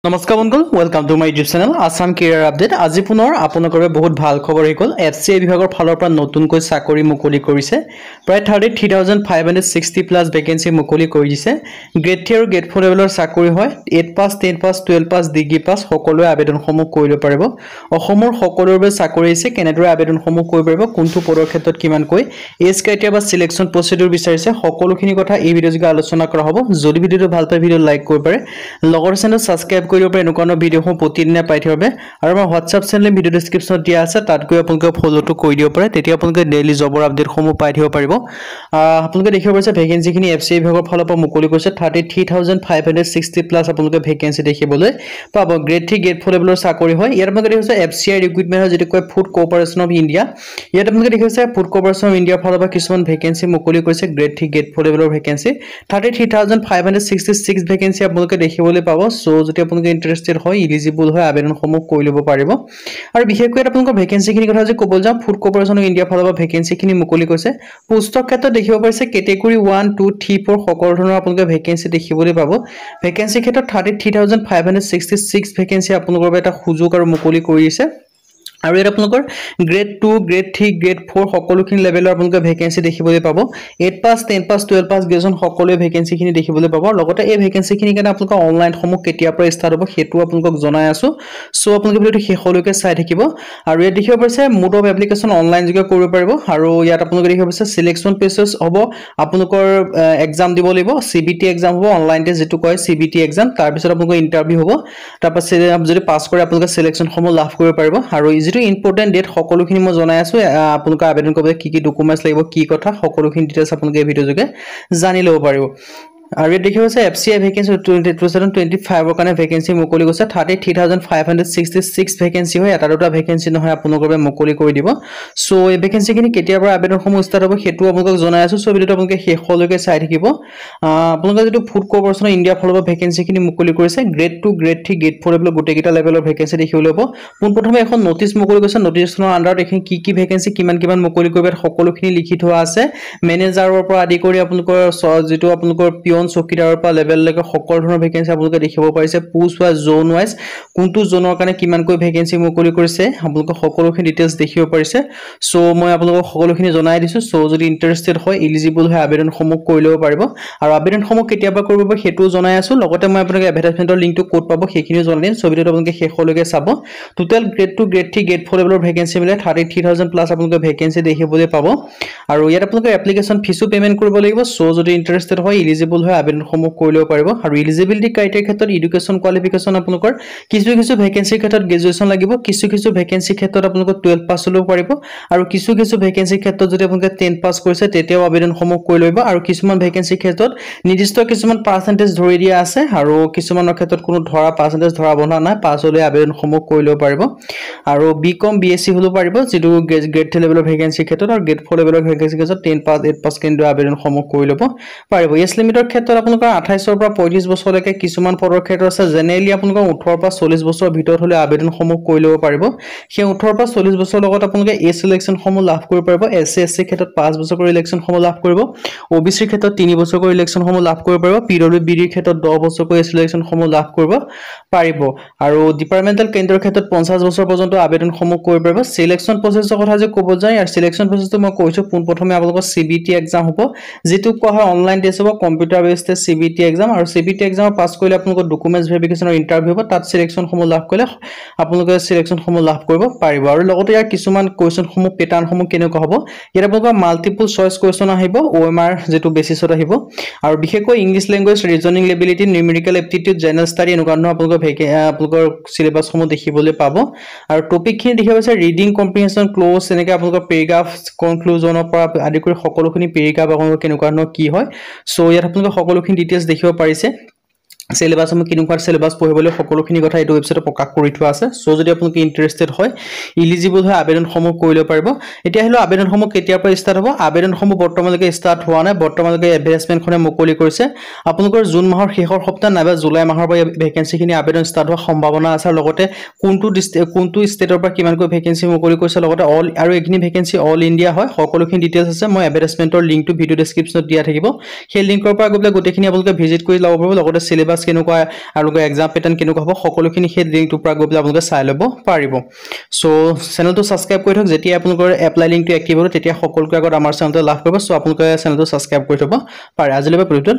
নমস্কাৰ বন্ধুসকল, welcome to my YouTube channel Assam career update. আজি পুনৰ আপোনালোকৰ বাবে বহুত ভাল খবৰ হৈ গ'ল। FCA বিভাগৰ ফালৰ পৰা নতুনকৈ চাকৰি মুকলি কৰিছে। প্ৰায় 33,560 প্লাছ ভেকেন্সি মুকলি কৰি দিছে। গ্ৰেড 3 আৰু গ্ৰেড 4 লেভেলৰ চাকৰি হয়। 8 পাছ, 10 পাছ, 12 পাছ, ডিগ্ৰী পাছ সকলোৱে আবেদনসমূহ কৰিব পাৰিব। অসমৰ সকলোৰে বাবে চাকৰি আছে। কেনেদৰে আবেদনসমূহ কৰিব পাৰিব, কোনটো পদৰ ক্ষেত্ৰত কিমানকৈ এজ ক্ৰাইটেৰিয়া বা সিলেকশ্যন প্ৰচিডিউৰ বিচাৰিছে, সকলোখিনি কথা এই ভিডিঅ'যোগে আলোচনা কৰা হ'ব। যদি ভিডিঅ'টো ভাল পায় ভিডিঅ' লাইক কৰিব পাৰে, লগৰ চেনেল সাবস্ক্ৰাইব কৰিব পাৰে এনেকুৱা ভিডিঅ'সমূহ প্ৰতিদিনে পাই থাকিব। আৰু আমাৰ হোৱাটছআপ চেনেল ভিডিঅ' ডেছক্ৰিপশ্যনত দিয়া আছে, তাত গৈ আপোনালোকে ফলোটো কৰি দিব পাৰে। তেতিয়া আপোনালোকে ডেইলি জবৰ আপডেটসমূহ পাই থাকিব পাৰিব। আপোনালোকে দেখিব পাৰিছে ভেকেন্সিখিনি FCA বিভাগৰ ফালৰ পৰা মুকলি কৰিছে। 33,560 প্লাছ আপোনালোকে ভেকেন্সি দেখিবলৈ পাব। গ্ৰেড 3 গ্ৰেড 4 লেভেলৰ চাকৰি হয়। ইয়াত আপোনালোকে দেখিছে FCI ৰিক্ৰুটমেণ্ট হয়, যিটো কয় ফুড কৰ্পোৰেশ্যন অফ ইণ্ডিয়া। ইয়াত আপোনালোকে দেখিছে ফুড কৰ্পোৰেশ্যন অফ ইণ্ডিয়াৰ ফালৰ পৰা কিছুমান ভেকেন্সি মুকলি কৰিছে। গ্ৰেড 3 গ্ৰেড 4 লেভেলৰ ভেকেন্সি 33,566 ভেকেন্সি আপোনালোকে দেখিবলৈ পাব। সো যদি আপোনালোকে ইন্টাৰেষ্টেড হয়, ইলিজিবল হয়, আবেদনসমূহ কৰি ল'ব পাৰিব। আৰু বিশেষকৈ আপোনালোকৰ ভেকেন্সিখিনি কথা যে ক'ব যাওঁ, ফুড কৰ্পোৰেশ্যন অফ ইণ্ডিয়াৰ ফালৰ পৰা ভেকেন্সিখিনি মুকলি কৰিছে। পোষ্টৰ ক্ষেত্ৰত দেখিব পাৰিছে কেটেগৰী 1, 2, 3, 4 সকলো ধৰণৰ আপোনালোকে ভেকেন্সি দেখিবলৈ পাব। ভেকেন্সিৰ ক্ষেত্ৰত 33,566 ভেকেন্সি আপোনালোকৰ বাবে এটা সুযোগ আৰু মুকলি কৰি দিছে। আৰু ইয়াত আপোনালোকৰ গ্ৰেড 2, গ্ৰেড 3, গ্ৰেড 4 সকলোখিনি লেভেলৰ আপোনালোকে ভেকেন্সি দেখিবলৈ পাব। 8 পাছ, 10 পাছ, 12 পাছ গ্ৰেজুৱেশ্যন সকলোৱে ভেকেন্সিখিনি দেখিবলৈ পাব। লগতে এই ভেকেন্সিখিনিৰ কাৰণে আপোনালোকৰ অনলাইনসমূহ কেতিয়াৰ পৰা ষ্টাৰ্ট হ'ব সেইটো আপোনালোকক জনাই আছোঁ। চ' আপোনালোকে ভিডিঅ'টো শেষলৈকে চাই থাকিব। আৰু ইয়াত দেখিব পাৰিছে মোড অফ এপ্লিকেশ্যন অনলাইন যোগে কৰিব পাৰিব। আৰু ইয়াত আপোনালোকে দেখিব পাৰিছে চিলেকশ্যন প্ৰচেছ হ'ব। আপোনালোকৰ এক্সাম দিব লাগিব, CBT এক্সাম হ'ব, অনলাইনতে যিটো কয় CBT এক্সাম। তাৰপিছত আপোনালোকৰ ইণ্টাৰভিউ হ'ব। তাৰপাছত যদি পাছ কৰে আপোনালোকে চিলেকশ্যনসমূহ লাভ কৰিব পাৰিব। আৰু যিটো ইম্পৰ্টেণ্ট ডেট সকলোখিনি মই জনাই আছোঁ। আপোনালোকে আবেদন কৰিবলৈ কি কি ডকুমেণ্টছ লাগিব, কি কথা সকলোখিনি ডিটেইলছ আপোনালোকে এই ভিডিঅ' যোগে জানি ল'ব পাৰিব। আৰু ইয়াত দেখিব আছে FCI ভেকেন্সি 2025ৰ কাৰণে ভেকেন্সি মুকলি কৰিছে। 33,566 ভেকেন্সি হয়, এটা দুটা ভেকেন্সি নহয়, আপোনালোকৰ বাবে মুকলি কৰি দিব। চ' এই ভেকেন্সিখিনি কেতিয়াৰ পৰা আবেদনসমূহ ষ্টাৰ্ট হ'ব সেইটো আপোনালোকক জনাই আছোঁ। চ' ভিডিঅ'টো আপোনালোকে শেষলৈকে চাই থাকিব। আপোনালোকে যিটো ফুড কৰ্পোৰেশ্যন অফ ইণ্ডিয়াৰ ফালৰ পৰা ভেকেন্সিখিনি মুকলি কৰিছে, গ্ৰেড 2, গ্ৰেড 3, গ্ৰেড 4 লেভেলৰ গোটেইকেইটা লেভেলৰ ভেকেন্সি দেখিবলৈ পাব। পোনপ্ৰথমে এখন নটিচ মুকলি কৰিছে। নটিচখনৰ আণ্ডাৰত এইখিনি কি ভেকেন্সি কিমান মুকলি কৰিব সকলোখিনি লিখি থোৱা আছে। মেনেজাৰৰ পৰা আদি কৰি আপোনালোকৰ যিটো আপোনালোকৰ পিয়ন চকীদাৰৰ পৰা লেভেললৈকে সকলো ধৰণৰ ভেকেন্সি আপোনালোকে দেখিব পাৰিছে। পোষ্ট ৱাইজ, জোন ৱাইজ, কোনটো জোনৰ কাৰণে কিমানকৈ ভেকেন্সি মুকলি কৰিছে আপোনালোকে সকলোখিনি ডিটেইলছ দেখিব পাৰিছে। চ' মই আপোনালোকক সকলোখিনি জনাই দিছোঁ। চ' যদি ইণ্টাৰেষ্টেড হয়, ইলিজিবল হয়, আবেদনসমূহ কৰি ল'ব পাৰিব। আৰু আবেদনসমূহ কেতিয়াবা কৰিব পাৰিব সেইটোও জনাই আছোঁ। লগতে মই আপোনালোকে এডভাৰটাইজমেণ্টৰ লিংকটো ক'ত পাব সেইখিনিও জনাই দিম। চ' ভিডিঅ'টো আপোনালোকে শেষলৈকে চাব। টোটেল গ্ৰেড 2, গ্ৰেড 3, গ্ৰেড 4 লেভেলৰ ভেকেন্সি মিলে 33,000 প্লাছ আপোনালোকে ভেকেন্সি দেখিবলৈ পাব। আৰু ইয়াত আপোনালোকে এপ্লিকেশ্যন ফিজো পে'মেণ্ট কৰিব লাগিব। চ' যদি ইণ্টাৰেষ্টেড হয়, ইলিজিবল হয়, আবেদনসমূহ কৰি ল'ব পাৰিব। আৰু ইলিজিবিলিটি ক্ৰাইটেৰিয়াৰ ক্ষেত্ৰত এডুকেশ্যন কোৱালিফিকেশ্যন আপোনালোকৰ কিছু ভেকেন্সিৰ ক্ষেত্ৰত গ্ৰেজুৱেশ্যন লাগিব, কিছু ভেকেন্সিৰ ক্ষেত্ৰত আপোনালোকৰ 12 পাছ হ'লেও পাৰিব। আৰু কিছু ভেকেন্সিৰ ক্ষেত্ৰত যদি আপোনালোকে 10 পাছ কৰিছে তেতিয়াও আবেদনসমূহ কৰি ল'ব। আৰু কিছুমান ভেকেন্সিৰ ক্ষেত্ৰত নিৰ্দিষ্ট কিছুমান পাৰ্চেণ্টেজ ধৰি দিয়া আছে, আৰু কিছুমানৰ ক্ষেত্ৰত কোনো পাৰ্চেণ্টেজ ধৰা বন্ধা নাই, পাছ হ'লে আবেদনসমূহ কৰি ল'ব পাৰিব। আৰু BCom BSc হ'লেও পাৰিব, যিটো গ্ৰেড 3 লেভেলৰ ভেকেন্সিৰ ক্ষেত্ৰত। আৰু গ্ৰেড 4 লেভেলৰ ভেকেন্সিৰ ক্ষেত্ৰত 10 পাছ, 8 পাছ কিন্তু আবেদনসমূহ কৰি ল'ব পাৰিব। এজ লিমিটৰ ক্ষেত্ৰত আপোনালোকৰ 28ৰ পৰা 35 বছৰলৈকে কিছুমান পদৰ ক্ষেত্ৰত আছে। জেনেৰেলি আপোনালোকৰ 18 পৰা 40 বছৰৰ ভিতৰত হ'লে আবেদনসমূহ কৰি ল'ব পাৰিব। সেই 18 পৰা 40 বছৰৰ লগত আপোনালোকে এই চিলেকশ্যনসমূহ লাভ কৰিব পাৰিব। SC SC ক্ষেত্ৰত 5 বছৰ কৰি ইলেকশ্যনসমূহ লাভ কৰিব। OBC ৰ ক্ষেত্ৰত 3 বছৰ কৰি ইলেকশ্যনসমূহ লাভ কৰিব পাৰিব। PWBD ৰ ক্ষেত্ৰত 10 বছৰ কৰি চিলেকশ্যনসমূহ লাভ কৰিব পাৰিব। আৰু ডিপাৰ্টমেণ্টেল কেন্দ্ৰৰ ক্ষেত্ৰত 50 বছৰ পৰ্যন্ত আবেদনসমূহ কৰিব পাৰিব। চিলেকশ্যন প্ৰচেছৰ কথা যে ক'ব যায়, আৰু চিলেকশ্যন প্ৰচেছটো মই কৈছোঁ, পোনপ্ৰথমে আপোনালোকৰ CBT এক্সাম হ'ব, যিটো কোৱা হয় অনলাইন টেষ্ট হ'ব, computer based test CBT exam. আৰু CBT এক্সাম পাছ কৰিলে আপোনালোকৰ ডকুমেণ্টছ ভেৰিফিকেশ্যনৰ ইণ্টাৰভিউ হ'ব, তাত চিলেকশ্যনসমূহ লাভ কৰিলে আপোনালোকে চিলেকশ্যনসমূহ লাভ কৰিব পাৰিব। আৰু লগতে ইয়াৰ কিছুমান কুৱেশ্যনসমূহ পেটাৰ্ণসমূহ কেনেকুৱা হ'ব, ইয়াত আপোনালোকৰ মাল্টিপল চইচ কুৱেশ্যন আহিব, OMR যিটো বেচিছত আহিব। আৰু বিশেষকৈ English language, reasoning ability, numerical aptitude, general study এনেকুৱা ধৰণৰ আপোনালোকৰ চিলেবাছসমূহ দেখিবলৈ পাব। আৰু টপিকখিনি দেখিব পাইছে ৰিডিং কম্প্ৰিহেনশ্যন, ক্ল'জ, এনেকৈ আপোনালোকৰ পেৰেগ্ৰাফ, কনক্লুজনৰ পৰা আদি কৰি সকলোখিনি পেৰেগ্ৰাফ আপোনালোকৰ কেনেকুৱা ধৰণৰ কি হয়। চ' ইয়াত আপোনালোকে সকলোখিনি ডিটেইলছ দেখিব পাৰিছে। চিলেবাছসমূহ কেনেকুৱা চিলেবাছ পঢ়িবলৈ সকলোখিনি কথা এইটো ৱেবছাইটত প্ৰকাশ কৰি থোৱা আছে। চ' যদি আপোনালোকে ইণ্টাৰেষ্টেড হয়, ইলিজিবল হয়, আবেদনসমূহ কৰি ল'ব পাৰিব। এতিয়া আহিলে আবেদনসমূহ কেতিয়াৰ পৰা ষ্টাৰ্ট হ'ব। আবেদনসমূহ বৰ্তমানলৈকে ষ্টাৰ্ট হোৱা নাই, বৰ্তমানলৈকে এডভাৰটাইজমেণ্টখনে মুকলি কৰিছে। আপোনালোকৰ জুন মাহৰ শেষৰ সপ্তাহ নাইবা জুলাই মাহৰ পৰা ভেকেন্সিখিনি আবেদন ষ্টাৰ্ট হোৱাৰ সম্ভাৱনা আছে। আৰু লগতে কোনটো ষ্টেটৰ পৰা কিমানকৈ ভেকেন্সি মুকলি কৰিছে, লগতে আৰু এইখিনি ভেকেন্সি অল ইণ্ডিয়া হয়, সকলোখিনি ডিটেইলছ আছে। মই এডভাৰটাইজমেণ্টৰ লিংকটো ভিডিঅ' ডেছক্ৰিপশ্যনত দিয়া থাকিব, সেই লিংকৰ পৰা গৈ পেলাই গোটেইখিনি আপোনালোকে ভিজিট কৰি ল'ব পাৰিব। লগতে চিলেবাছ চিলেবাছ কেনেকুৱা আৰু এক্সাম পেটাৰ্ণ কেনেকুৱা হ'ব সকলোখিনি সেই লিংকটোৰ পৰা গৈ পেলাই আপোনালোকে চাই ল'ব পাৰিব সো চেনেলটো সাবস্ক্ৰাইব কৰি থওক যেতিয়া আপোনালোকৰ এপ্লাই লিংকটো এক্টিভ হ'ব তেতিয়া সকলোকে আগত আমাৰ চেনেলটো লাভ কৰিব সো আপোনালোকে চেনেলটো সাবস্ক্ৰাইব কৰি থব পাৰে আজিলৈকে ভিডিঅ'টো